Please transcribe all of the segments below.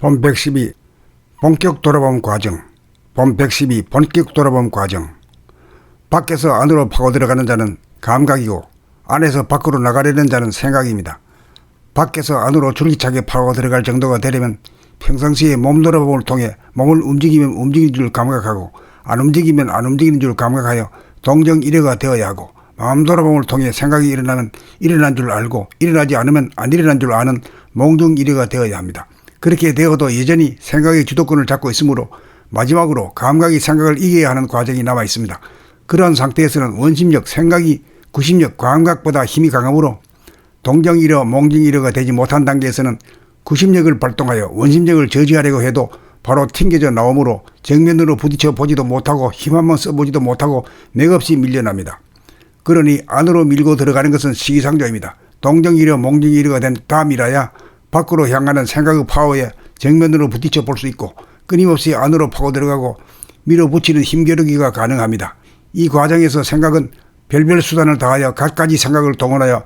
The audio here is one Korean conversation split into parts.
본 112 본격 돌아봄 과정. 본 112 본격 돌아봄 과정. 밖에서 안으로 파고 들어가는 자는 감각이고 안에서 밖으로 나가려는 자는 생각입니다. 밖에서 안으로 줄기차게 파고 들어갈 정도가 되려면 평상시에 몸 돌아봄을 통해 몸을 움직이면 움직이는 줄 감각하고 안 움직이면 안 움직이는 줄 감각하여 동정일해가 되어야 하고, 마음 돌아봄을 통해 생각이 일어나면 일어난 줄 알고 일어나지 않으면 안 일어난 줄 아는 몽중일해가 되어야 합니다. 그렇게 되어도 여전히 생각의 주도권을 잡고 있으므로 마지막으로 감각이 생각을 이겨야 하는 과정이 남아 있습니다. 그러한 상태에서는 원심력, 생각이 구심력, 감각보다 힘이 강하므로 동정일해, 몽중일해가 되지 못한 단계에서는 구심력을 발동하여 원심력을 저지하려고 해도 바로 튕겨져 나오므로 정면으로 부딪혀 보지도 못하고 힘 한번 써보지도 못하고 맥없이 밀려납니다. 그러니 안으로 밀고 들어가는 것은 시기상조입니다. 동정일해, 몽중일해가 된 다음이라야 밖으로 향하는 생각의 파워에 정면으로 부딪혀 볼 수 있고 끊임없이 안으로 파고 들어가고 밀어붙이는 힘겨루기가 가능합니다. 이 과정에서 생각은 별별 수단을 다하여 갖가지 생각을 동원하여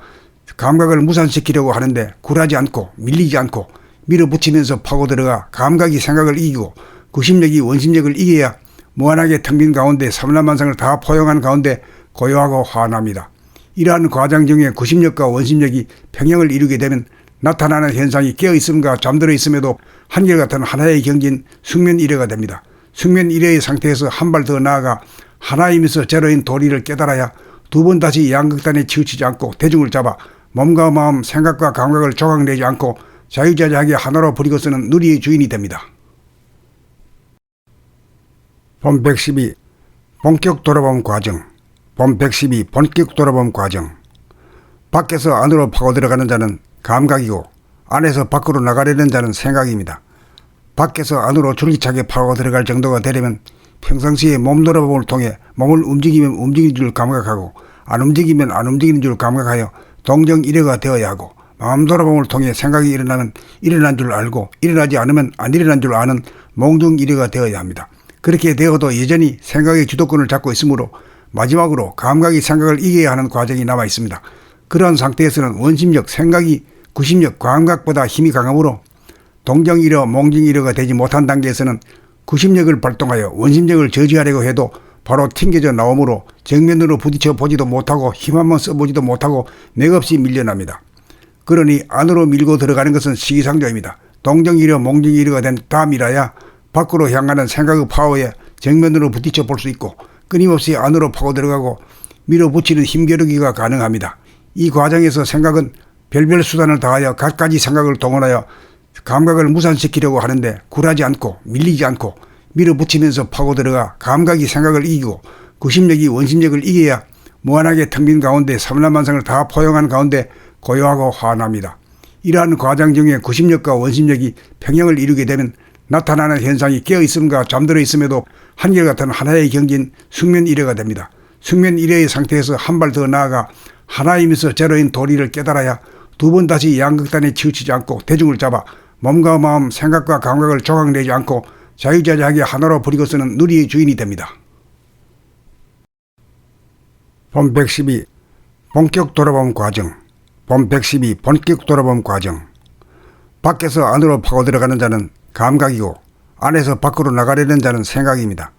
감각을 무산시키려고 하는데 굴하지 않고 밀리지 않고 밀어붙이면서 파고 들어가 감각이 생각을 이기고 구심력이 원심력을 이겨야 무한하게 텅 빈 가운데 삼라만상을 다 포용한 가운데 고요하고 환합니다. 이러한 과정 중에 구심력과 원심력이 평형을 이루게 되면 나타나는 현상이 깨어있음과 잠들어 있음에도 한결같은 하나의 경지인 숙면일해가 됩니다. 숙면일해의 상태에서 한 발 더 나아가 하나이면서 제로인 도리를 깨달아야 두 번 다시 양극단에 치우치지 않고 대중을 잡아 몸과 마음, 생각과 감각을 조각내지 않고 자유자재하게 하나로 부리고서는 누리의 주인이 됩니다. 본 112 본격 돌아봄 과정. 본 112 본격 돌아봄 과정. 밖에서 안으로 파고 들어가는 자는 감각이고 안에서 밖으로 나가려는 자는 생각입니다. 밖에서 안으로 줄기차게 파고 들어갈 정도가 되려면 평상시에 몸 돌아봄을 통해 몸을 움직이면 움직이는 줄 감각하고 안 움직이면 안 움직이는 줄 감각하여 동정일해가 되어야 하고, 마음 돌아봄을 통해 생각이 일어나면 일어난 줄 알고 일어나지 않으면 안 일어난 줄 아는 몽중일해가 되어야 합니다. 그렇게 되어도 여전히 생각의 주도권을 잡고 있으므로 마지막으로 감각이 생각을 이겨야 하는 과정이 남아 있습니다. 그러한 상태에서는 원심력, 생각이 구심력, 감각보다 힘이 강하므로 동정일해, 몽중일해가 되지 못한 단계에서는 구심력을 발동하여 원심력을 저지하려고 해도 바로 튕겨져 나오므로 정면으로 부딪혀 보지도 못하고 힘 한번 써보지도 못하고 맥없이 밀려납니다. 그러니 안으로 밀고 들어가는 것은 시기상조입니다. 동정일해, 몽중일해가 된 다음이라야 밖으로 향하는 생각의 파워에 정면으로 부딪혀 볼 수 있고 끊임없이 안으로 파고 들어가고 밀어붙이는 힘겨루기가 가능합니다. 이 과정에서 생각은 별별 수단을 다하여 갖가지 생각을 동원하여 감각을 무산시키려고 하는데 굴하지 않고 밀리지 않고 밀어붙이면서 파고 들어가 감각이 생각을 이기고 구심력이 원심력을 이겨야 무한하게 텅 빈 가운데 삼라만상을 다 포용한 가운데 고요하고 환합니다. 이러한 과정 중에 구심력과 원심력이 평형을 이루게 되면 나타나는 현상이 깨어있음과 잠들어 있음에도 한결같은 하나의 경지인 숙면일해가 됩니다. 숙면일해의 상태에서 한 발 더 나아가 하나이면서 제로인 도리를 깨달아야 두 번 다시 양극단에 치우치지 않고 대중을 잡아 몸과 마음, 생각과 감각을 조각내지 않고 자유자재하게 하나로 부리고서는 누리의 주인이 됩니다. 본 112 본격 돌아봄 과정. 본 112 본격 돌아봄 과정. 밖에서 안으로 파고 들어가는 자는 감각이고 안에서 밖으로 나가려는 자는 생각입니다.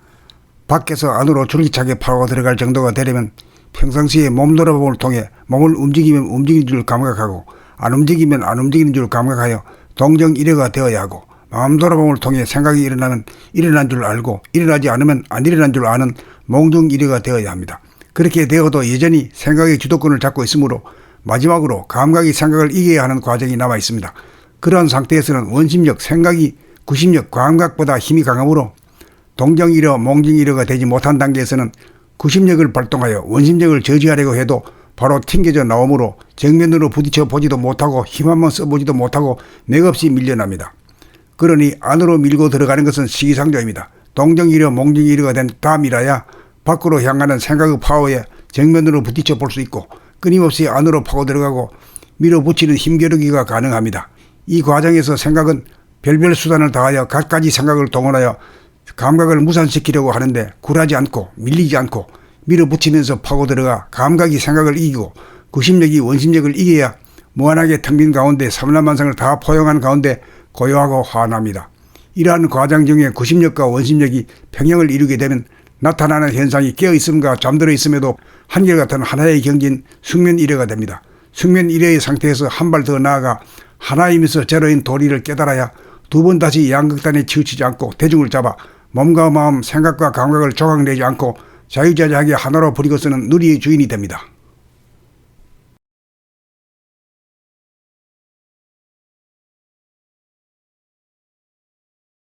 밖에서 안으로 줄기차게 파고 들어갈 정도가 되려면 평상시에 몸 돌아봄을 통해 몸을 움직이면 움직이는 줄 감각하고 안 움직이면 안 움직이는 줄 감각하여 동정일해가 되어야 하고, 마음 돌아봄을 통해 생각이 일어나면 일어난 줄 알고 일어나지 않으면 안 일어난 줄 아는 몽중일해가 되어야 합니다. 그렇게 되어도 여전히 생각의 주도권을 잡고 있으므로 마지막으로 감각이 생각을 이겨야 하는 과정이 남아 있습니다. 그러한 상태에서는 원심력, 생각이 구심력, 감각보다 힘이 강하므로 동정일해, 몽중일해가 되지 못한 단계에서는 구심력을 발동하여 원심력을 저지하려고 해도 바로 튕겨져 나오므로 정면으로 부딪혀 보지도 못하고 힘 한번 써보지도 못하고 맥없이 밀려납니다. 그러니 안으로 밀고 들어가는 것은 시기상조입니다. 동정일해, 몽중일해가 된 다음이라야 밖으로 향하는 생각의 파워에 정면으로 부딪혀 볼 수 있고 끊임없이 안으로 파고 들어가고 밀어붙이는 힘겨루기가 가능합니다. 이 과정에서 생각은 별별 수단을 다하여 갖가지 생각을 동원하여 감각을 무산시키려고 하는데 굴하지 않고 밀리지 않고 밀어붙이면서 파고 들어가 감각이 생각을 이기고 구심력이 원심력을 이겨야 무한하게 텅 빈 가운데 삼라만상을 다 포용한 가운데 고요하고 환합니다. 이러한 과정 중에 구심력과 원심력이 평형을 이루게 되면 나타나는 현상이 깨어있음과 잠들어 있음에도 한결같은 하나의 경지인 숙면일해가 됩니다. 숙면일해의 상태에서 한 발 더 나아가 하나이면서 제로인 도리를 깨달아야 두 번 다시 양극단에 치우치지 않고 대중을 잡아 몸과 마음, 생각과 감각을 조각내지 않고 자유자재하게 하나로 부리고 쓰는 누리의 주인이 됩니다.